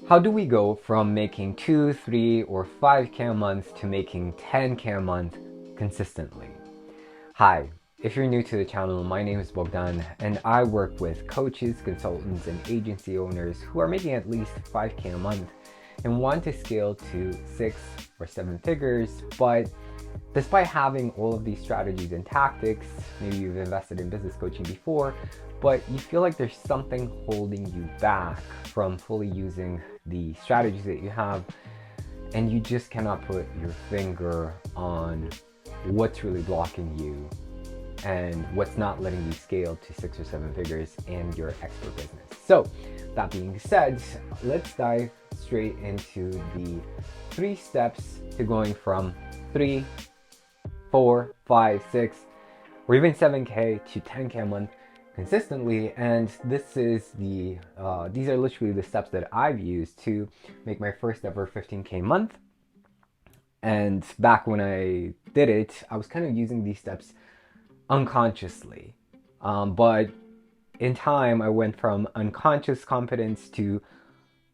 How do we go from making 2, 3, or 5K a month to making 10K a month consistently? Hi, if you're new to the channel, my name is Bogdan and I work with coaches, consultants, and agency owners who are making at least 5K a month and want to scale to 6 or 7 figures, but despite having all of these strategies and tactics, maybe you've invested in business coaching before, but you feel like there's something holding you back from fully using the strategies that you have, and you just cannot put your finger on what's really blocking you and what's not letting you scale to 6 or 7 figures in your expert business. So that being said, let's dive straight into the 3 steps to going from 3, 4, 5, 6, or even 7K to 10K a month consistently. And this is these are literally the steps that I've used to make my first ever 15K month. And back when I did it, I was kind of using these steps unconsciously. But in time, I went from unconscious competence to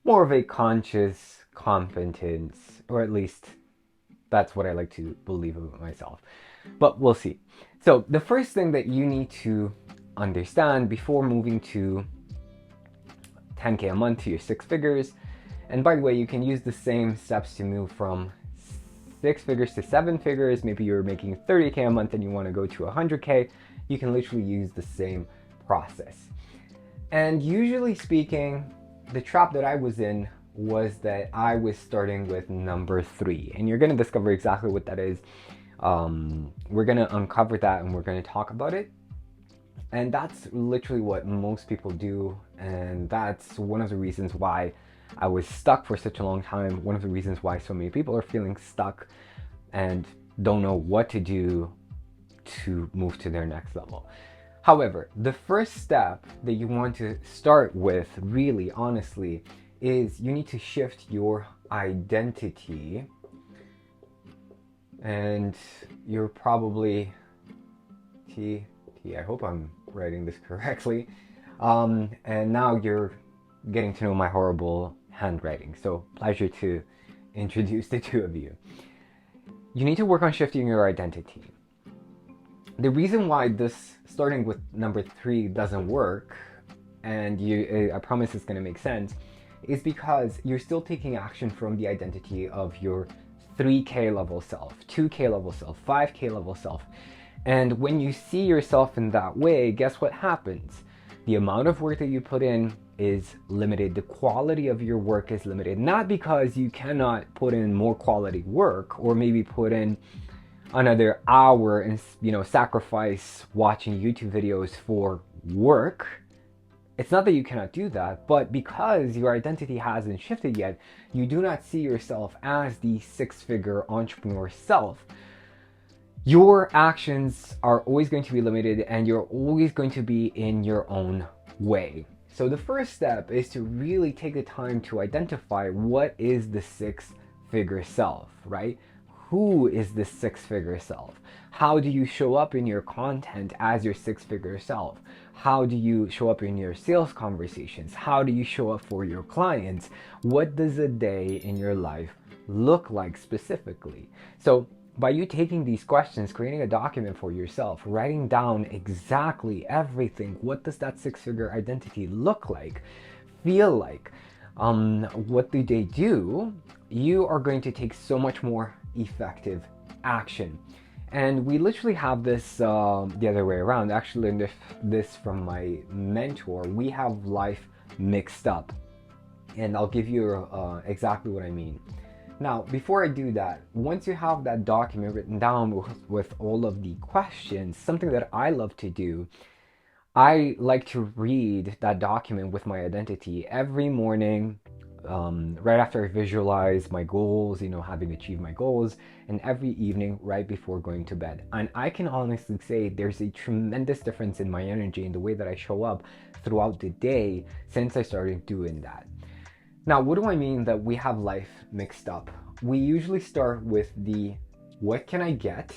more of a conscious competence, or at least that's what I like to believe about myself. But we'll see. So the first thing that you need to understand before moving to 10K a month to your 6 figures, and by the way, you can use the same steps to move from 6 figures to 7 figures. Maybe you're making 30K a month and you want to go to 100K. You can literally use the same process. And usually speaking, the trap that I was in was that I was starting with number 3, and you're going to discover exactly what that is. We're going to uncover that and we're going to talk about it. And that's literally what most people do, and that's one of the reasons why I was stuck for such a long time. One of the reasons why so many people are feeling stuck and don't know what to do to move to their next level. However, the first step that you want to start with, really honestly, is you need to shift your identity. And you're probably I hope I'm writing this correctly. And now you're getting to know my horrible handwriting. So pleasure to introduce the two of you. You need to work on shifting your identity. The reason why this starting with number 3 doesn't work, and I promise it's going to make sense, is because you're still taking action from the identity of your 3K level self, 2K level self, 5K level self. And when you see yourself in that way, guess what happens? The amount of work that you put in is limited. The quality of your work is limited. Not because you cannot put in more quality work, or maybe put in another hour and sacrifice watching YouTube videos for work. It's not that you cannot do that, but because your identity hasn't shifted yet, you do not see yourself as the 6-figure entrepreneur self. Your actions are always going to be limited, and you're always going to be in your own way. So the first step is to really take the time to identify what is the 6-figure self, right? Who is this 6-figure self? How do you show up in your content as your 6-figure self? How do you show up in your sales conversations? How do you show up for your clients? What does a day in your life look like specifically? So by you taking these questions, creating a document for yourself, writing down exactly everything, what does that 6-figure identity look like, feel like, what do they do, you are going to take so much more effective action. And we literally have this the other way around. Actually, this from my mentor. We have life mixed up, and I'll give you exactly what I mean. Now, before I do that, once you have that document written down with all of the questions, something that I love to do, I like to read that document with my identity every morning, right after I visualize my goals, having achieved my goals, and every evening right before going to bed. And I can honestly say there's a tremendous difference in my energy and the way that I show up throughout the day since I started doing that. Now, what do I mean that we have life mixed up? We usually start with the what can I get,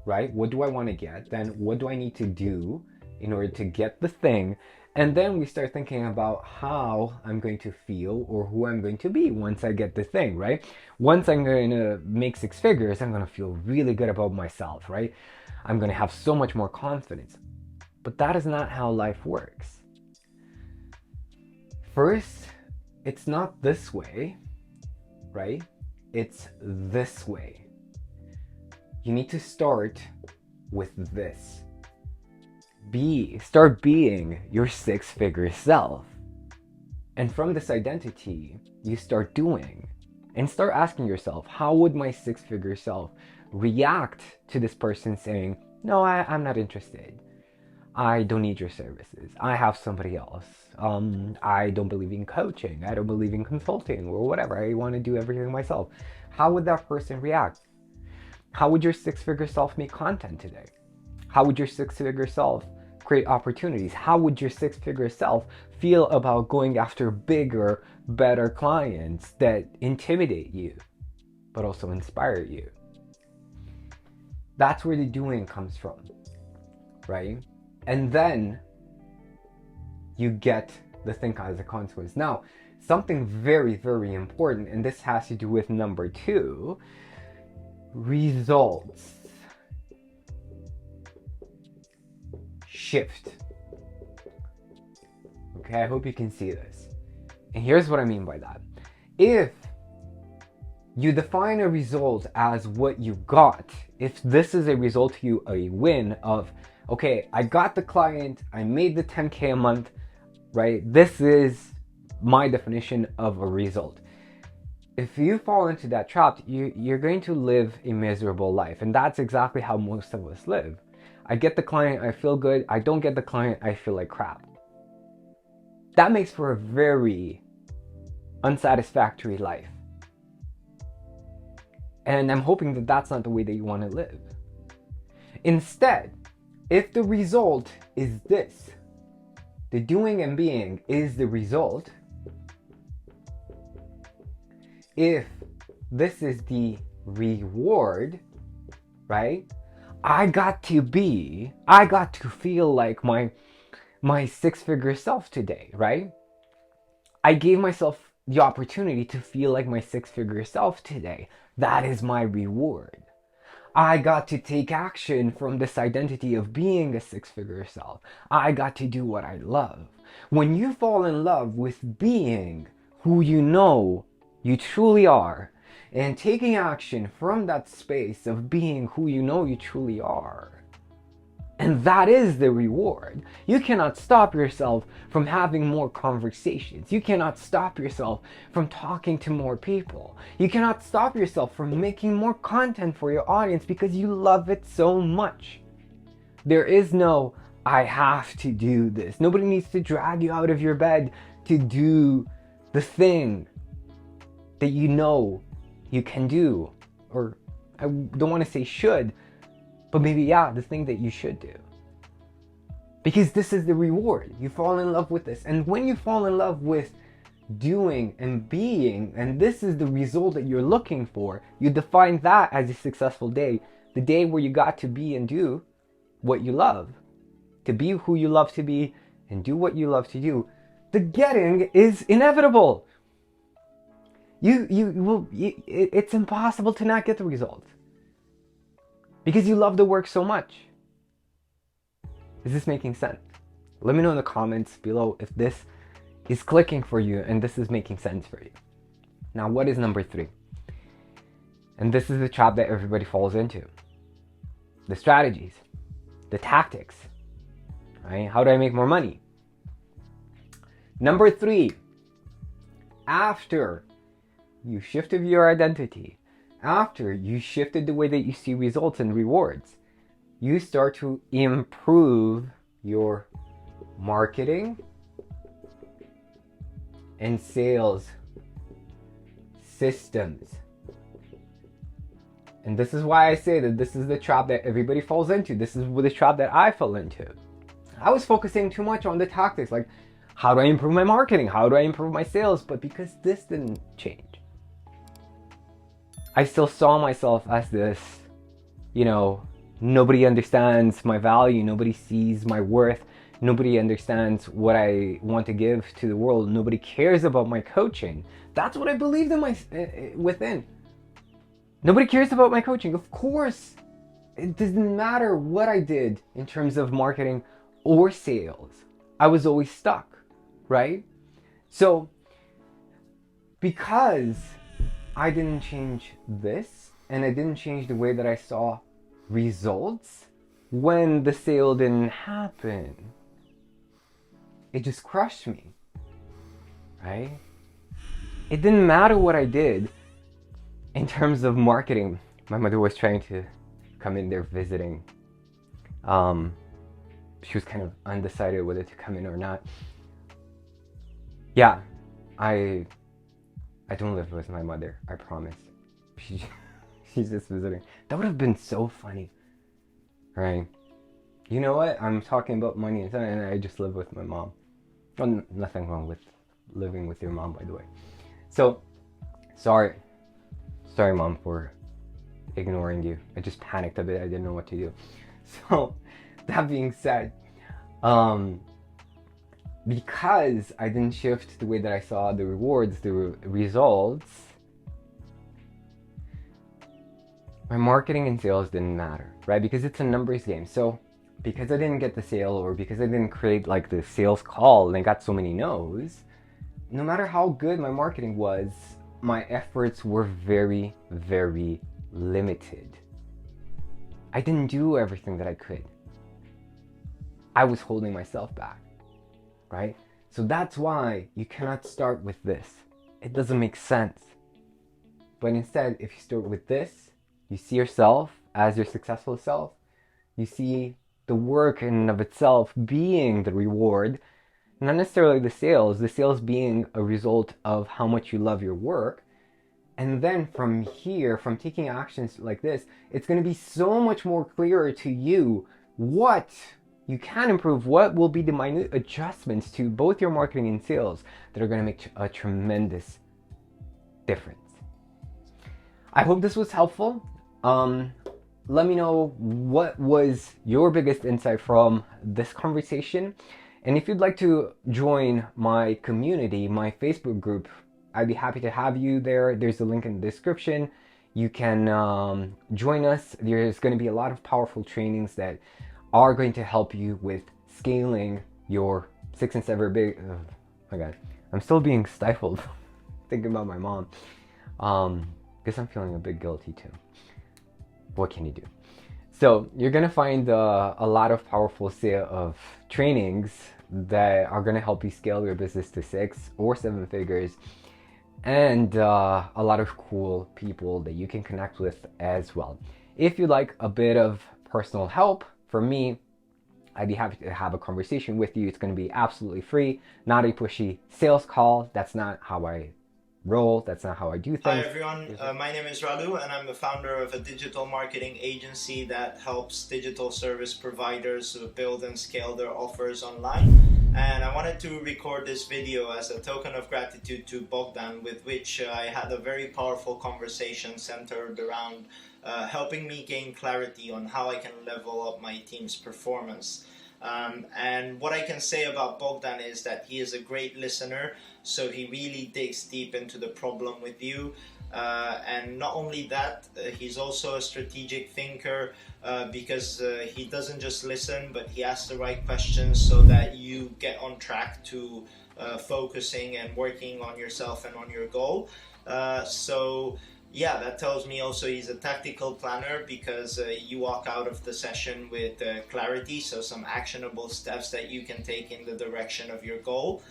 right? What do I want to get? Then what do I need to do in order to get the thing? And then we start thinking about how I'm going to feel or who I'm going to be once I get the thing, right? Once I'm going to make six figures, I'm going to feel really good about myself, right? I'm going to have so much more confidence. But that is not how life works. First, it's not this way, right? It's this way. You need to start with this. Start being your six-figure self. And from this identity, you start doing and start asking yourself, how would my six-figure self react to this person saying, no, I'm not interested. I don't need your services. I have somebody else. I don't believe in coaching. I don't believe in consulting or whatever. I want to do everything myself. How would that person react? How would your six-figure self make content today? How would your six-figure self create opportunities? How would your six-figure self feel about going after bigger, better clients that intimidate you, but also inspire you? That's where the doing comes from, right? And then you get the thing as a consequence. Now, something very, very important, and this has to do with number 2, results. Shift. Okay, I hope you can see this. And here's what I mean by that. If you define a result as what you got, if this is a result to you, a win of, okay, I got the client, I made the 10K a month, right? This is my definition of a result. If you fall into that trap, you're going to live a miserable life. And that's exactly how most of us live. I get the client, I feel good. I don't get the client, I feel like crap. That makes for a very unsatisfactory life. And I'm hoping that that's not the way that you want to live. Instead, if the result is this, the doing and being is the result, if this is the reward, right? I got to feel like my six-figure self today, right? I gave myself the opportunity to feel like my six-figure self today. That is my reward. I got to take action from this identity of being a six-figure self. I got to do what I love. When you fall in love with being who you know you truly are, and taking action from that space of being who you know you truly are, and that is the reward. You cannot stop yourself from having more conversations. You cannot stop yourself from talking to more people. You cannot stop yourself from making more content for your audience because you love it so much. There is no, I have to do this. Nobody needs to drag you out of your bed to do the thing that you know you can do. Or I don't want to say should, but maybe, the thing that you should do. Because this is the reward. You fall in love with this. And when you fall in love with doing and being, and this is the result that you're looking for, you define that as a successful day. The day where you got to be and do what you love. To be who you love to be and do what you love to do. The getting is inevitable. It's impossible to not get the result. Because you love the work so much. Is this making sense? Let me know in the comments below if this is clicking for you and this is making sense for you. Now, what is number 3? And this is the trap that everybody falls into. The strategies, the tactics, right? How do I make more money? Number 3, after you shifted your identity, after you shifted the way that you see results and rewards, you start to improve your marketing and sales systems. And this is why I say that this is the trap that everybody falls into. This is the trap that I fell into. I was focusing too much on the tactics, like how do I improve my marketing? How do I improve my sales? But because this didn't change, I still saw myself as this, nobody understands my value, nobody sees my worth, Nobody understands what I want to give to the world. Nobody cares about my coaching. That's what I believed in within. Nobody cares about my coaching. Of course, it doesn't matter what I did in terms of marketing or sales. I was always stuck, right? So, because I didn't change this, and I didn't change the way that I saw results when the sale didn't happen, it just crushed me, right? It didn't matter what I did in terms of marketing. My mother was trying to come in there visiting. She was kind of undecided whether to come in or not. Yeah, I don't live with my mother, I promise. She's just visiting. That would have been so funny, right? You know what? I'm talking about money and I just live with my mom. Oh, nothing wrong with living with your mom, by the way. So, sorry mom for ignoring you. I just panicked a bit. I didn't know what to do. So, that being said, because I didn't shift the way that I saw the rewards, the results, my marketing and sales didn't matter, right? Because it's a numbers game. So because I didn't get the sale, or because I didn't create like the sales call and I got so many no's, no matter how good my marketing was, my efforts were very, very limited. I didn't do everything that I could. I was holding myself back, right? So that's why you cannot start with this. It doesn't make sense. But instead, if you start with this, you see yourself as your successful self. You see the work in and of itself being the reward, not necessarily the sales being a result of how much you love your work. And then from here, from taking actions like this, it's going to be so much more clearer to you what you can improve, what will be the minute adjustments to both your marketing and sales that are going to make a tremendous difference. I hope this was helpful. Let me know what was your biggest insight from this conversation. And if you'd like to join my community, my Facebook group, I'd be happy to have you there. There's a link in the description. You can join us. There's going to be a lot of powerful trainings that are going to help you with scaling your 6 and 7 big. Oh my God, I'm still being stifled thinking about my mom. Because I'm feeling a bit guilty too. What can you do? So you're gonna find a lot of powerful trainings that are gonna help you scale your business to 6 or 7 figures, and a lot of cool people that you can connect with as well. If you'd like a bit of personal help from me, I'd be happy to have a conversation with you. It's gonna be absolutely free, not a pushy sales call. That's not how I roll. That's not how I do things. Hi everyone, my name is Radu and I'm the founder of a digital marketing agency that helps digital service providers build and scale their offers online. And I wanted to record this video as a token of gratitude to Bogdan, with which I had a very powerful conversation centered around helping me gain clarity on how I can level up my team's performance. And what I can say about Bogdan is that he is a great listener, so he really digs deep into the problem with you. And not only that, he's also a strategic thinker because he doesn't just listen, but he asks the right questions so that you get on track to focusing and working on yourself and on your goal. So yeah, that tells me also he's a tactical planner, because you walk out of the session with clarity, so some actionable steps that you can take in the direction of your goal.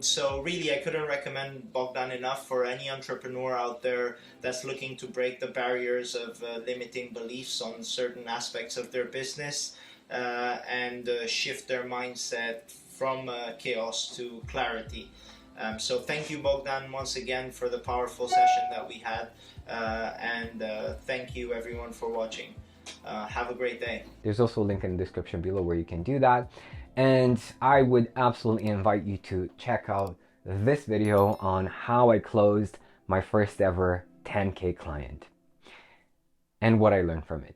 So really, I couldn't recommend Bogdan enough for any entrepreneur out there that's looking to break the barriers of limiting beliefs on certain aspects of their business and shift their mindset from chaos to clarity. So thank you, Bogdan, once again for the powerful session that we had, and thank you everyone for watching. Have a great day. There's also a link in the description below where you can do that. And I would absolutely invite you to check out this video on how I closed my first ever 10K client and what I learned from it.